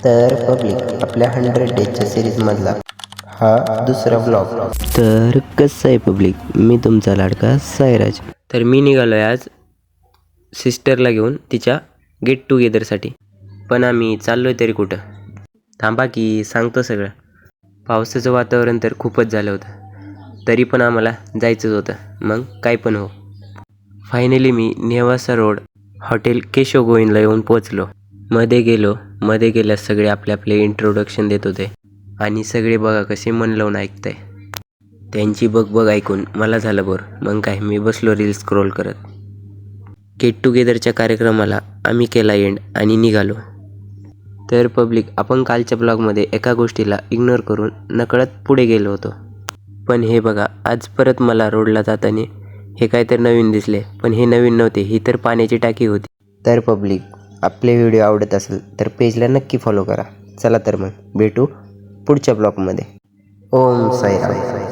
तर पब्लिक आपल्या 100 डेजच्या सिरीजमधला हा दुसरा व्लॉग. तर कसं आहे पब्लिक, मी तुमचा लाडका सायराज. तर मी निघालो आहे आज सिस्टरला घेऊन तिच्या गेट टुगेदरसाठी. पण आम्ही चाललो आहे तरी कुठं? थांबा की सांगतो सगळं. पावसाचं वातावरण तर खूपच झालं होतं, तरी पण आम्हाला जायचंच होतं. मग काय पण हो, फायनली मी नेवासा रोड हॉटेल केशव गोविंदला येऊन पोचलो. मध्ये गेल्यास सगळे आपले इंट्रोडक्शन देत होते आणि सगळे बघा कसे मन लावून ऐकताय. त्यांची बघ ऐकून मला झालं बोर. मग काय, मी बसलो रील स्क्रोल करत. गेट टुगेदरच्या कार्यक्रमाला आम्ही केला एंड आणि निघालो. तर पब्लिक, आपण कालच्या ब्लॉगमध्ये एका गोष्टीला इग्नोर करून नकळत पुढे गेलो होतो. पण हे बघा, आज परत मला रोडला जाताना हे काहीतरी नवीन दिसले. पण हे नवीन नव्हते, ही तर पाण्याची टाकी होती. तर पब्लिक, आपले व्हिडिओ आवडत असेल तर पेजला नक्की फॉलो करा. चला तर मग भेटू पुढच्या ब्लॉगमध्ये. ओम साईराम.